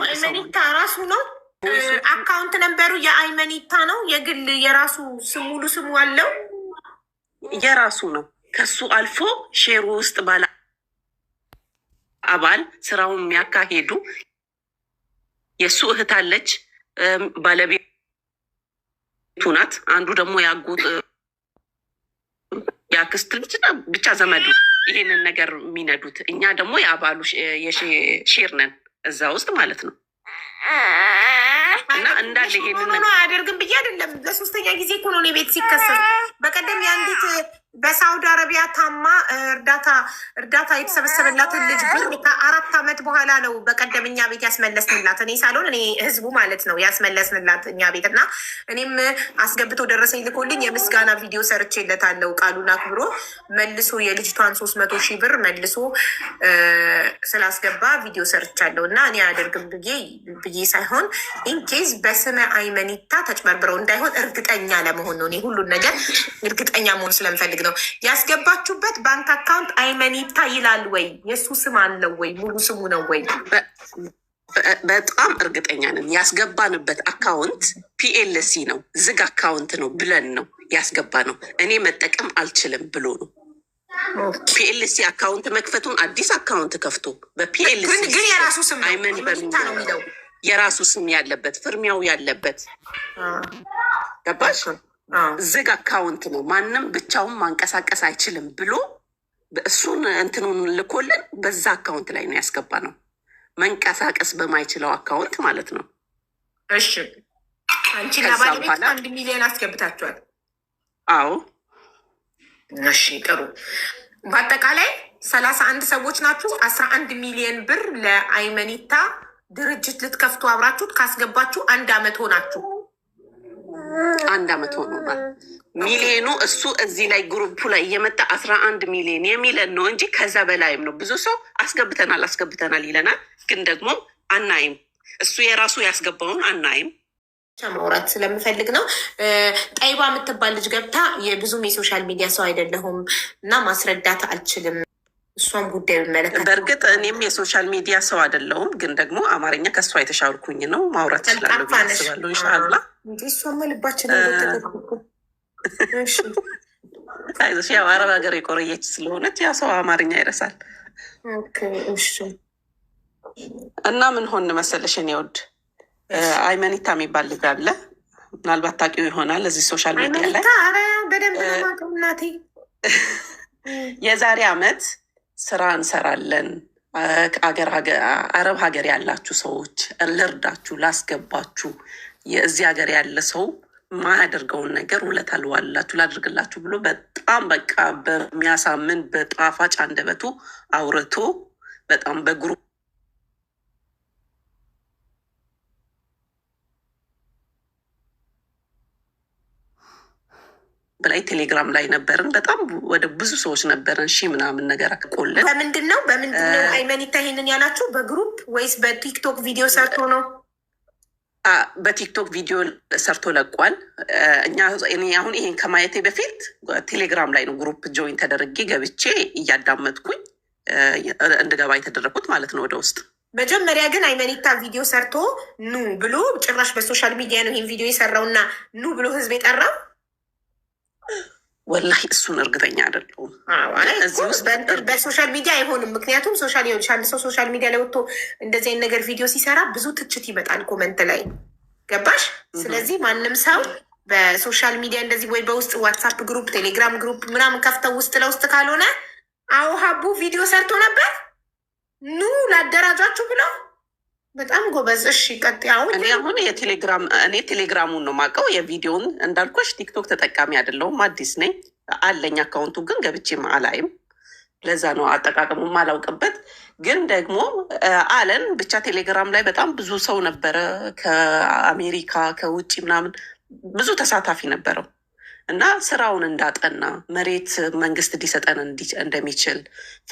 ያርጉ። አይመኒታ ራሱ ነው አካውንት ነንበሩ የአይመኒታ ነው። የግል የራሱ ሙሉ ስሙ አለው። የራሱ ነው። ከሱ አልፎ ሼሩ ውስጥ ባለ አባል ስራውን የሚያካሄዱ የእሱ እህት አለች፣ ባለቤቱ ናት። አንዱ ደግሞ ያጎት የአክስት ልጅ ብቻ ዘመዱ ይሄንን ነገር የሚነዱት። እኛ ደግሞ የአባሉ ሼር ነን እዛ ውስጥ ማለት ነው። እና እንዳለ ይሄንን ነገር አያደርግም ብዬ አይደለም። ለሶስተኛ ጊዜ እኮ ነው ቤት ሲከሰት። በቀደም የአንዲት በሳውዲ አረቢያ ታማ እርዳታ የተሰበሰበላትን ልጅ ብር ከ4 ዓመት በኋላ ነው በቀደም እኛ ቤት ያስመለስንላት። እኔ ሳልሆን እኔ ህዝቡ ማለት ነው ያስመለስንላት እኛ ቤት። እና እኔም አስገብቶ ደረሰኝ ልኮልኝ የምስጋና ቪዲዮ ሰርቼለታለሁ። ቃሉን አክብሮ መልሶ የልጅቷን 300,000 ብር መልሶ ስላስገባ ቪዲዮ ሰርቻለሁ። እና እኔ አያደርግም ብዬ ሳይሆን ኢንኬዝ በስመ አይመኒታ ተጭበርብረው እንዳይሆን እርግጠኛ ለመሆን ነው። እኔ ሁሉን ነገር እርግጠኛ መሆን ስለምፈልግ ነው። ያስገባችሁበት ባንክ አካውንት አይመኒታ ይላል ወይ? የእሱ ስም አለው ወይ? ሙሉ ስሙ ነው ወይ? በጣም እርግጠኛ ነን። ያስገባንበት አካውንት ፒኤልሲ ነው፣ ዝግ አካውንት ነው ብለን ነው ያስገባ ነው። እኔ መጠቀም አልችልም ብሎ ነው ፒኤልሲ አካውንት መክፈቱን። አዲስ አካውንት ከፍቶ በፒኤልሲ ግን የራሱ ስም አይመኒታ ነው የሚለው፣ የራሱ ስም ያለበት ፍርሚያው ያለበት ገባሽ? ዝግ አካውንት ነው። ማንም ብቻውን ማንቀሳቀስ አይችልም ብሎ እሱን እንትኑን ልኮልን በዛ አካውንት ላይ ነው ያስገባ ነው። መንቀሳቀስ በማይችለው አካውንት ማለት ነው። እሺ አንቺ ለባለቤት 1 ሚሊዮን አስገብታችኋል? አዎ። እሺ ጥሩ። በአጠቃላይ 31 ሰዎች ናችሁ። 11 ሚሊዮን ብር ለአይመኒታ ድርጅት ልትከፍቱ አብራችሁት ካስገባችሁ 1 ዓመት ሆናችሁ። 1 ዓመት ሆኖናል። ሚሊዮኑ እሱ እዚህ ላይ ግሩፑ ላይ እየመጣ 11 ሚሊዮን የሚለን ነው እንጂ ከዛ በላይም ነው። ብዙ ሰው አስገብተናል ይለናል፣ ግን ደግሞ አናይም። እሱ የራሱ ያስገባውን አናይም። ማውራት ስለምፈልግ ነው። ጠይባ የምትባል ልጅ ገብታ የብዙም የሶሻል ሚዲያ ሰው አይደለሁም እና ማስረዳት አልችልም፣ እሷም ጉዳዩ ይመለከታል። በእርግጥ እኔም የሶሻል ሚዲያ ሰው አይደለሁም፣ ግን ደግሞ አማርኛ ከእሷ የተሻልኩኝ ነው። ማውራት እችላለሁ ብዬ አስባለሁ። ኢንሻላህ እሷማ ልባችን አይዞሽ፣ ያው አረብ ሀገር የቆረየች ስለሆነች ያ ሰው አማርኛ ይረሳል። እና ምን ሆን መሰለሽ እኔ ወድ አይመኒታ የሚባል ልጅ አለ። ምናልባት ታውቂው ይሆናል እዚህ ሶሻል ሚዲያ ላይ በደንብ እናቴ። የዛሬ ዓመት ስራ እንሰራለን፣ አረብ ሀገር ያላችሁ ሰዎች ልርዳችሁ፣ ላስገባችሁ፣ የዚህ ሀገር ያለ ሰው ማያደርገውን ነገር ውለታ ልዋላችሁ ላድርግላችሁ ብሎ በጣም በቃ በሚያሳምን በጣፋጭ አንደበቱ አውርቶ በጣም በግሩ በላይ ቴሌግራም ላይ ነበርን። በጣም ወደ ብዙ ሰዎች ነበርን። ምናምን ነገር አቆለን። በምንድን ነው አይመኒታ ይሄንን ያላችሁ? በግሩፕ ወይስ በቲክቶክ ቪዲዮ ሰርቶ ነው? በቲክቶክ ቪዲዮ ሰርቶ ለቋል። እኔ አሁን ይሄን ከማየቴ በፊት ቴሌግራም ላይ ነው ግሩፕ ጆይን ተደረጌ ገብቼ እያዳመጥኩኝ እንድገባ የተደረጉት ማለት ነው ወደ ውስጥ። መጀመሪያ ግን አይመኒታ ቪዲዮ ሰርቶ ኑ ብሎ ጭራሽ በሶሻል ሚዲያ ነው ይሄን ቪዲዮ የሰራውና ኑ ብሎ ህዝብ የጠራው። ወላሂ እሱን እርግጠኛ አይደለሁም። በሶሻል ሚዲያ አይሆንም። ምክንያቱም አንድ ሰው ሶሻል ሚዲያ ላይ ወጥቶ እንደዚህ አይነት ነገር ቪዲዮ ሲሰራ ብዙ ትችት ይመጣል ኮመንት ላይ ገባሽ? ስለዚህ ማንም ሰው በሶሻል ሚዲያ እንደዚህ ወይ በውስጥ ዋትሳፕ ግሩፕ፣ ቴሌግራም ግሩፕ ምናምን ከፍተው ውስጥ ለውስጥ ካልሆነ ሀቡ ቪዲዮ ሰርቶ ነበር ኑ ላደራጃችሁ ብለው በጣም ጎበዝ። እሺ ቀጥይ። አሁን ቴሌግራሙን ነው የማውቀው። የቪዲዮን እንዳልኮሽ ቲክቶክ ተጠቃሚ አይደለሁም፣ አዲስ ነኝ። አለኝ አካውንቱ ግን ገብቼም አላይም። ለዛ ነው አጠቃቀሙ ማላውቅበት። ግን ደግሞ አለን ብቻ ቴሌግራም ላይ በጣም ብዙ ሰው ነበረ፣ ከአሜሪካ ከውጭ ምናምን ብዙ ተሳታፊ ነበረው እና ስራውን እንዳጠና መሬት መንግስት ሊሰጠን እንደሚችል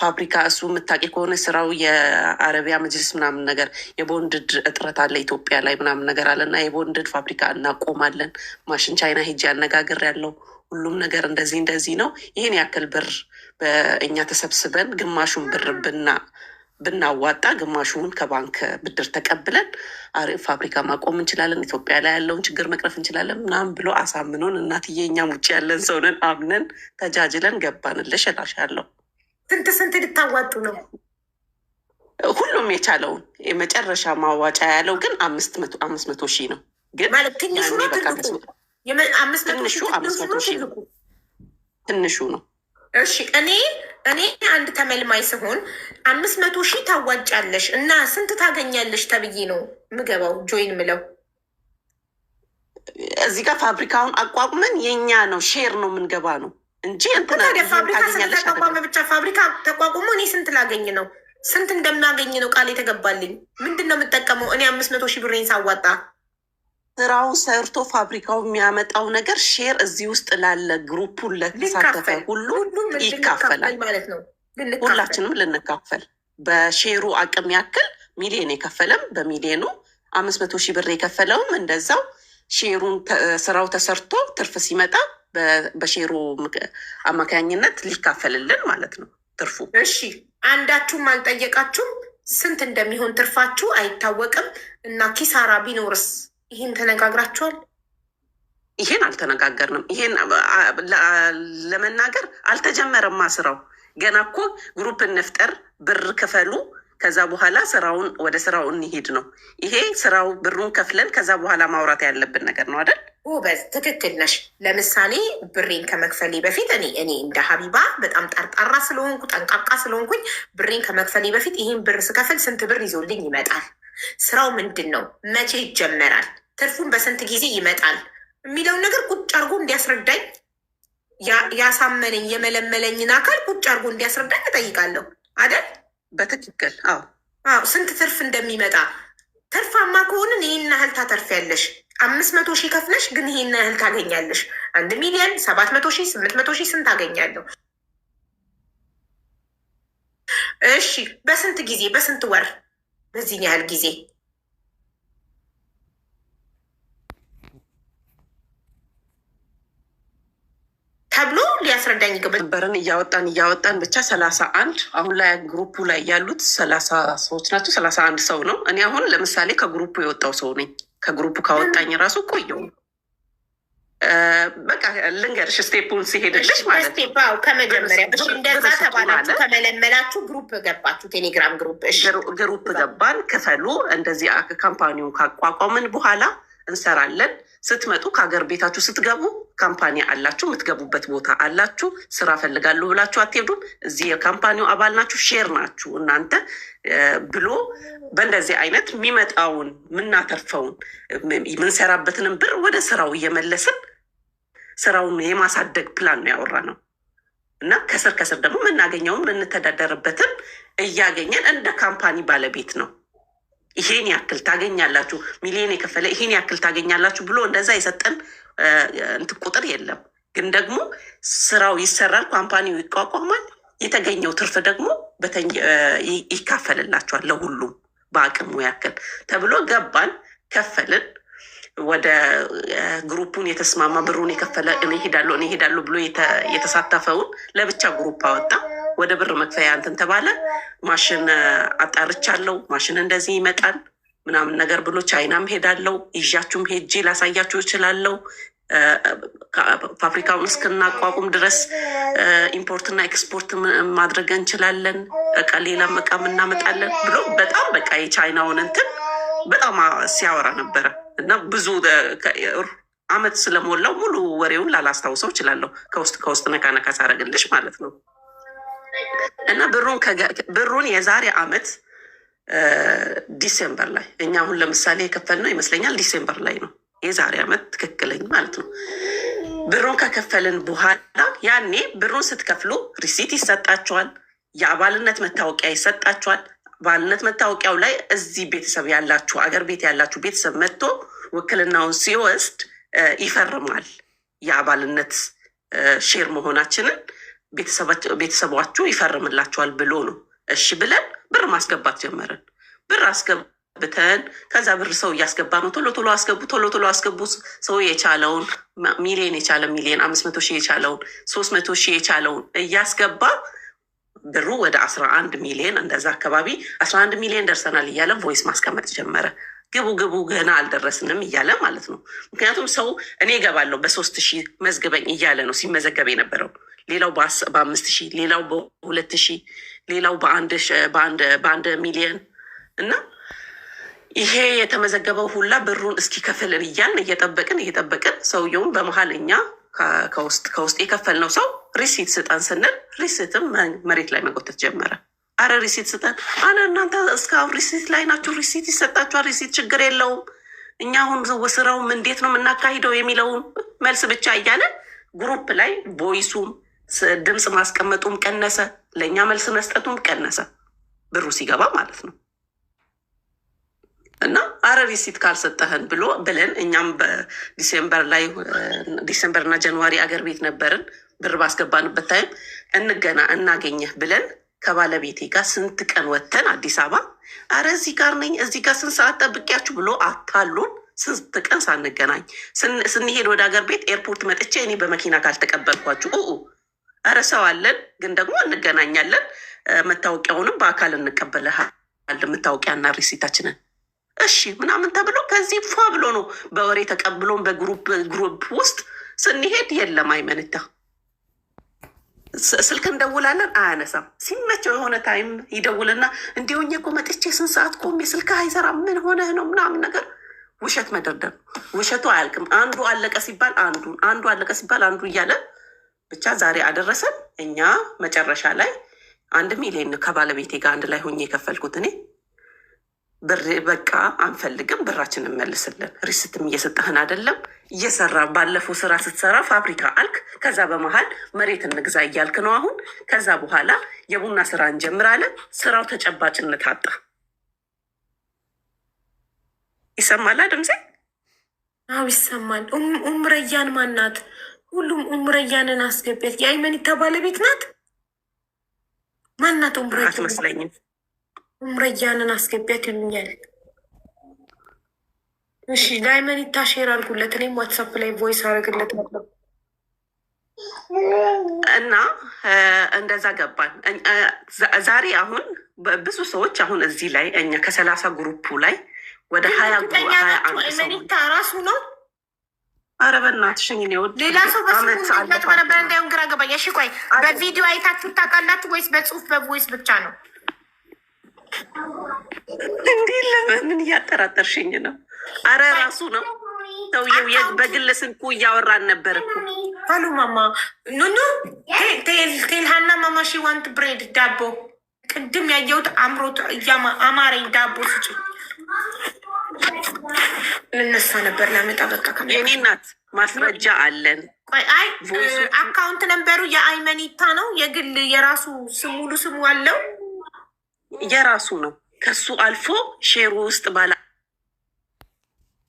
ፋብሪካ እሱ የምታውቂ ከሆነ ስራው የአረቢያ መጅልስ ምናምን ነገር የቦንድድ እጥረት አለ ኢትዮጵያ ላይ ምናምን ነገር አለ እና የቦንድድ ፋብሪካ እናቆማለን። ማሽን ቻይና ሄጄ አነጋግር ያለው ሁሉም ነገር እንደዚህ ነው። ይህን ያክል ብር በእኛ ተሰብስበን ግማሹን ብር ብናዋጣ ግማሹን ከባንክ ብድር ተቀብለን ፋብሪካ ማቆም እንችላለን፣ ኢትዮጵያ ላይ ያለውን ችግር መቅረፍ እንችላለን ምናምን ብሎ አሳምኖን እናትዬ እኛም ውጭ ያለን ሰውንን አምነን ተጃጅለን ገባንልሽ እላሻለሁ። ስንት ልታዋጡ ነው? ሁሉም የቻለውን የመጨረሻ ማዋጫ ያለው ግን 500 ሺህ ነው። ግን ማለት ትንሹ ነው ትንሹ ነው። እሺ እኔ አንድ ተመልማይ ሲሆን 500 ሺህ ታዋጫለሽ እና ስንት ታገኛለሽ ተብዬ ነው ምገባው ጆይን ምለው። እዚህ ጋር ፋብሪካውን አቋቁመን የኛ ነው ሼር ነው የምንገባ ነው እንጂ ፋብሪካ ስለተቋቋመ ብቻ ፋብሪካ ተቋቁሞ እኔ ስንት ላገኝ ነው? ስንት እንደማገኝ ነው ቃል የተገባልኝ? ምንድን ነው የምጠቀመው እኔ 500 ሺህ ብሬን ሳዋጣ? ስራው ሰርቶ ፋብሪካው የሚያመጣው ነገር ሼር እዚህ ውስጥ ላለ ግሩፑን ለተሳተፈ ሁሉ ይካፈላል ማለት ነው። ሁላችንም ልንካፈል በሼሩ አቅም ያክል ሚሊዮን የከፈለም በሚሊዮኑ 500 ሺህ ብር የከፈለውም እንደዛው ሼሩን ስራው ተሰርቶ ትርፍ ሲመጣ በሼሩ አማካኝነት ሊካፈልልን ማለት ነው ትርፉ። እሺ አንዳችሁም አልጠየቃችሁም? ስንት እንደሚሆን ትርፋችሁ አይታወቅም እና ኪሳራ ቢኖርስ ይህን ተነጋግራችኋል? ይሄን አልተነጋገርንም። ይሄን ለመናገር አልተጀመረማ ስራው ገና እኮ ግሩፕ እንፍጠር፣ ብር ክፈሉ፣ ከዛ በኋላ ስራውን ወደ ስራው እንሂድ ነው። ይሄ ስራው ብሩን ከፍለን ከዛ በኋላ ማውራት ያለብን ነገር ነው አይደል? በዝ ትክክል ነሽ። ለምሳሌ ብሬን ከመክፈሌ በፊት እኔ እንደ ሀቢባ በጣም ጠርጣራ ስለሆንኩ ጠንቃቃ ስለሆንኩኝ ብሬን ከመክፈሌ በፊት ይህን ብር ስከፍል ስንት ብር ይዞልኝ ይመጣል? ስራው ምንድን ነው? መቼ ይጀመራል? ትርፉን በስንት ጊዜ ይመጣል? የሚለውን ነገር ቁጭ አርጎ እንዲያስረዳኝ ያሳመነኝ የመለመለኝን አካል ቁጭ አርጎ እንዲያስረዳኝ እጠይቃለሁ አይደል? በትክክል አዎ። ስንት ትርፍ እንደሚመጣ ትርፋማ ከሆንን ይህን ያህል ታተርፊያለሽ። 500 ሺህ ከፍለሽ ግን ይህን ያህል ታገኛለሽ። 1 ሚሊዮን 700 ሺህ 800 ሺህ ስንት አገኛለሁ? እሺ በስንት ጊዜ በስንት ወር በዚህ ያህል ጊዜ ተብሎ ሊያስረዳኝ በርን እያወጣን ብቻ 31 አሁን ላይ ግሩፑ ላይ ያሉት 30 ሰዎች ናቸው። 31 ሰው ነው። እኔ አሁን ለምሳሌ ከግሩፑ የወጣው ሰው ነኝ። ከግሩፑ ካወጣኝ ራሱ ቆየው። በቃ ልንገርሽ ስቴፑን ሲሄድልሽ ማለት ነው። ከመጀመሪያ እንደዛ ተባላችሁ፣ ከመለመላችሁ ግሩፕ ገባችሁ፣ ቴሌግራም ግሩፕ ገባን፣ ክፈሉ። እንደዚህ ካምፓኒውን ካቋቋምን በኋላ እንሰራለን። ስትመጡ ከሀገር ቤታችሁ ስትገቡ ካምፓኒ አላችሁ፣ የምትገቡበት ቦታ አላችሁ። ስራ ፈልጋለሁ ብላችሁ አትሄዱም። እዚህ የካምፓኒው አባል ናችሁ፣ ሼር ናችሁ እናንተ ብሎ በእንደዚህ አይነት የሚመጣውን የምናተርፈውን የምንሰራበትንም ብር ወደ ስራው እየመለስን ስራውን የማሳደግ ፕላን ነው ያወራ ነው እና ከስር ከስር ደግሞ የምናገኘውን የምንተዳደርበትን እያገኘን እንደ ካምፓኒ ባለቤት ነው። ይሄን ያክል ታገኛላችሁ፣ ሚሊዮን የከፈለ ይሄን ያክል ታገኛላችሁ ብሎ እንደዛ የሰጠን እንትን ቁጥር የለም። ግን ደግሞ ስራው ይሰራል፣ ካምፓኒው ይቋቋማል። የተገኘው ትርፍ ደግሞ ይካፈልላቸዋል ለሁሉም በአቅሙ ያክል ተብሎ ገባን፣ ከፈልን። ወደ ግሩፑን የተስማማ ብሩን የከፈለ እኔ ሄዳለሁ ብሎ የተሳተፈውን ለብቻ ግሩፕ አወጣ። ወደ ብር መክፈያ እንትን ተባለ። ማሽን አጣርቻለሁ፣ ማሽን እንደዚህ ይመጣል ምናምን ነገር ብሎ ቻይናም ሄዳለው፣ ይዣችሁም ሄጄ ላሳያችሁ እችላለሁ። ፋብሪካውን እስክናቋቁም ድረስ ኢምፖርትና ኤክስፖርት ማድረግ እንችላለን፣ እቃ ሌላም እቃ እናመጣለን ብሎ በጣም በቃ የቻይናውን እንትን በጣም ሲያወራ ነበረ እና ብዙ አመት ስለሞላው ሙሉ ወሬውን ላላስታውሰው እችላለሁ። ከውስጥ ነካ ሳረግልሽ ማለት ነው። እና ብሩን የዛሬ አመት ዲሴምበር ላይ እኛ አሁን ለምሳሌ የከፈልነው ይመስለኛል ዲሴምበር ላይ ነው የዛሬ አመት ትክክለኝ ማለት ነው። ብሩን ከከፈልን በኋላ ያኔ ብሩን ስትከፍሉ ሪሲት ይሰጣቸዋል፣ የአባልነት መታወቂያ ይሰጣቸዋል። አባልነት መታወቂያው ላይ እዚህ ቤተሰብ ያላችሁ አገር ቤት ያላችሁ ቤተሰብ መጥቶ ውክልናውን ሲወስድ ይፈርማል። የአባልነት ሼር መሆናችንን ቤተሰባችሁ ይፈርምላቸዋል ብሎ ነው። እሺ ብለን ብር ማስገባት ጀመርን። ብር አስገብተን ከዛ ብር ሰው እያስገባ ነው። ቶሎ አስገቡ። ሰው የቻለውን ሚሊዮን 500 ሺህ የቻለውን 300 ሺህ የቻለውን እያስገባ ብሩ ወደ 11 ሚሊዮን እንደዛ አካባቢ 11 ሚሊዮን ደርሰናል እያለ ቮይስ ማስቀመጥ ጀመረ። ግቡ ግቡ ገና አልደረስንም እያለ ማለት ነው። ምክንያቱም ሰው እኔ እገባለሁ በ3,000 መዝግበኝ እያለ ነው ሲመዘገብ የነበረው። ሌላው በ5,000 ሌላው በ2,000 ሌላው በአንድ ሚሊዮን እና ይሄ የተመዘገበው ሁላ ብሩን እስኪከፍልን እያልን እየጠበቅን ሰውየውን በመሀል እኛ ከውስጥ የከፈልነው ሰው ሪሲት ስጠን ስንል ሪሲትም መሬት ላይ መጎተት ጀመረ። አረ ሪሲት ስጠን፣ አረ እናንተ እስካሁን ሪሲት ላይ ናችሁ፣ ሪሲት ይሰጣችኋል፣ ሪሲት ችግር የለውም፣ እኛ አሁን ስራውም እንዴት ነው የምናካሂደው የሚለውን መልስ ብቻ እያለ ግሩፕ ላይ ቮይሱም ድምፅ ማስቀመጡም ቀነሰ፣ ለእኛ መልስ መስጠቱም ቀነሰ፣ ብሩ ሲገባ ማለት ነው። እና አረ ሪሲት ካልሰጠህን ብለን እኛም ዲሴምበር እና ጃንዋሪ አገር ቤት ነበርን። ብር ባስገባንበት ታይም እናገኘህ ብለን ከባለቤቴ ጋር ስንት ቀን ወተን አዲስ አበባ አረ እዚህ ጋር ነኝ እዚህ ጋር ስንት ሰዓት ጠብቂያችሁ ብሎ አታሉን። ስንት ቀን ሳንገናኝ ስንሄድ ወደ ሀገር ቤት ኤርፖርት መጥቼ እኔ በመኪና ካልተቀበልኳችሁ አረ ሰው አለን ግን ደግሞ እንገናኛለን፣ መታወቂያውንም በአካል እንቀበልሃለን፣ መታወቂያና ሪሲታችንን እሺ ምናምን ተብሎ ከዚህ ፏ ብሎ ነው በወሬ ተቀብሎን በግሩፕ ውስጥ ስንሄድ የለም አይመንታ ስልክ እንደውላለን አያነሳም። ሲመቸው የሆነ ታይም ይደውልና እንዲሁኝ እኮ መጥቼ ስንት ሰዓት ቆሜ ስልክ አይሰራም ምን ሆነህ ነው ምናምን ነገር ውሸት መደርደር። ውሸቱ አያልቅም። አንዱ አለቀ ሲባል አንዱ አለቀ ሲባል አንዱ እያለ ብቻ ዛሬ አደረሰን። እኛ መጨረሻ ላይ 1 ሚሊዮን ከባለቤቴ ጋር አንድ ላይ ሆኜ የከፈልኩት እኔ ብር በቃ አንፈልግም፣ ብራችንን መልስልን፣ ሪስትም እየሰጠህን አይደለም እየሰራ ባለፈው ስራ ስትሰራ ፋብሪካ አልክ፣ ከዛ በመሀል መሬት እንግዛ እያልክ ነው አሁን። ከዛ በኋላ የቡና ስራ እንጀምራለን። ስራው ተጨባጭነት አጣ። ይሰማል ድምጼ? አዎ ይሰማል። ኡምረያን ማናት? ሁሉም ኡምረያንን አስገቢያት። የአይመኒታ ባለቤት ናት። ማናት ኡምረያ? አትመስለኝም። ኡምረያንን አስገቢያት ይሉኛል። እሺ ለአይመኒታ ሼር አድርጉለት። እኔም ዋትሳፕ ላይ ቮይስ አድርግለት ነበር እና እንደዛ ገባን። ዛሬ አሁን ብዙ ሰዎች አሁን እዚህ ላይ እኛ ከ30 ግሩፑ ላይ ወደ 21 ራሱ ነው። ኧረ በእናትሽ ሌላ ሰው በስሙነበር እንዳይሆን ግራ ገባኝ። እሺ ቆይ በቪዲዮ አይታችሁ ታውቃላችሁ ወይስ በጽሁፍ በቮይስ ብቻ ነው? እንዲህ ለምን እያጠራጠርሽኝ ነው? አረ ራሱ ነው ሰውየው። በግል ስልኩ እያወራን ነበር እኮ። አሉ ማማ ኑኑ ቴልሃና ማማ ሺ ዋንት ብሬድ ዳቦ ቅድም ያየሁት አምሮት አማረኝ ዳቦ ስጭ ልነሳ ነበር ላመጣ በቃ የኔ እናት ማስረጃ አለን። አይ አካውንት ነበሩ የአይመኒታ ነው የግል የራሱ ሙሉ ስሙ አለው የራሱ ነው። ከሱ አልፎ ሼሩ ውስጥ ባለ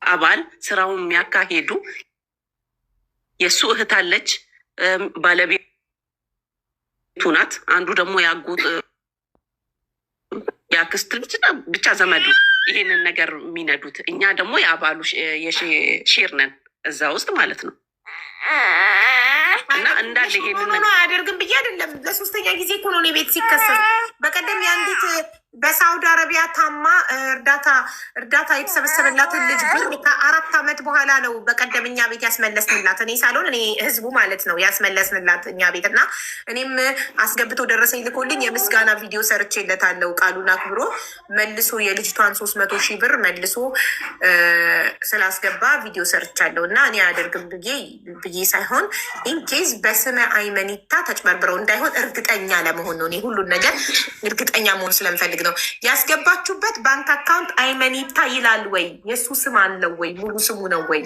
አባል ስራውን የሚያካሄዱ የእሱ እህት አለች፣ ባለቤቱ ናት። አንዱ ደግሞ ያጎት የአክስት ልጅ ብቻ ዘመዱ ይሄንን ነገር የሚነዱት። እኛ ደግሞ የአባሉ ሼር ነን እዛ ውስጥ ማለት ነው። እና እንዳለ ይሄንን አያደርግም ብዬ አይደለም። ለሶስተኛ ጊዜ እኮ ነው እኔ ቤት ሲከሰት። በቀደም የአንዲት በሳውዲ አረቢያ ታማ እርዳታ የተሰበሰበላትን ልጅ ብር ከ4 ዓመት በኋላ ነው በቀደም እኛ ቤት ያስመለስንላት። እኔ ሳልሆን እኔ ህዝቡ ማለት ነው ያስመለስንላት እኛ ቤት እና እኔም አስገብቶ ደረሰኝ ልኮልኝ የምስጋና ቪዲዮ ሰርቼለታለሁ። ቃሉን አክብሮ መልሶ የልጅቷን 300,000 ብር መልሶ ስላስገባ ቪዲዮ ሰርቻለሁ። እና እኔ አያደርግም ብዬ ሳይሆን ኢንኬዝ በስመ አይመኒታ ተጭበርብረው እንዳይሆን እርግጠኛ ለመሆን ነው። እኔ ሁሉን ነገር እርግጠኛ መሆን ስለምፈልግ ነው። ያስገባችሁበት ባንክ አካውንት አይመኒታ ይላል ወይ? የእሱ ስም አለው ወይ? ሙሉ ስሙ ነው ወይ?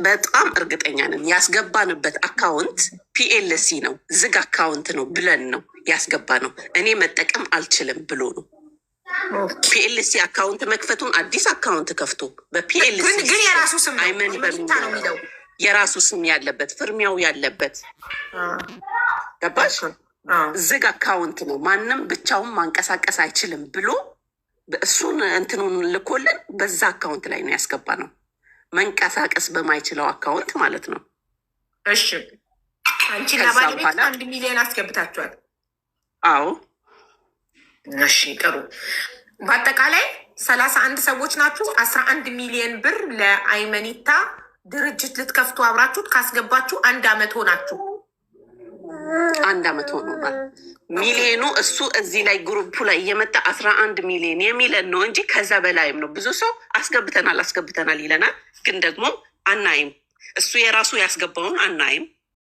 በጣም እርግጠኛ ነን። ያስገባንበት አካውንት ፒኤልሲ ነው፣ ዝግ አካውንት ነው ብለን ነው ያስገባ ነው። እኔ መጠቀም አልችልም ብሎ ነው ፒኤልሲ አካውንት መክፈቱን። አዲስ አካውንት ከፍቶ በፒኤልሲ ግን የራሱ ስም አይመኒታ ነው የሚለው የራሱ ስም ያለበት ፍርሚያው ያለበት ገባሽ? ዝግ አካውንት ነው፣ ማንም ብቻውን ማንቀሳቀስ አይችልም ብሎ እሱን እንትኑን ልኮልን በዛ አካውንት ላይ ነው ያስገባ ነው። መንቀሳቀስ በማይችለው አካውንት ማለት ነው። እሺ አንቺ ለባለቤት 1 ሚሊዮን አስገብታችኋል? አዎ። እሺ ጥሩ። በአጠቃላይ 31 ሰዎች ናችሁ። 11 ሚሊዮን ብር ለአይመኒታ ድርጅት ልትከፍቱ አብራችሁት ካስገባችሁ 1 አመት ሆናችሁ። 1 አመት ሆኖናል። ሚሊዮኑ እሱ እዚህ ላይ ግሩፑ ላይ እየመጣ 11 ሚሊዮን የሚለን ነው እንጂ ከዛ በላይም ነው። ብዙ ሰው አስገብተናል ይለናል፣ ግን ደግሞ አናይም። እሱ የራሱ ያስገባውን አናይም።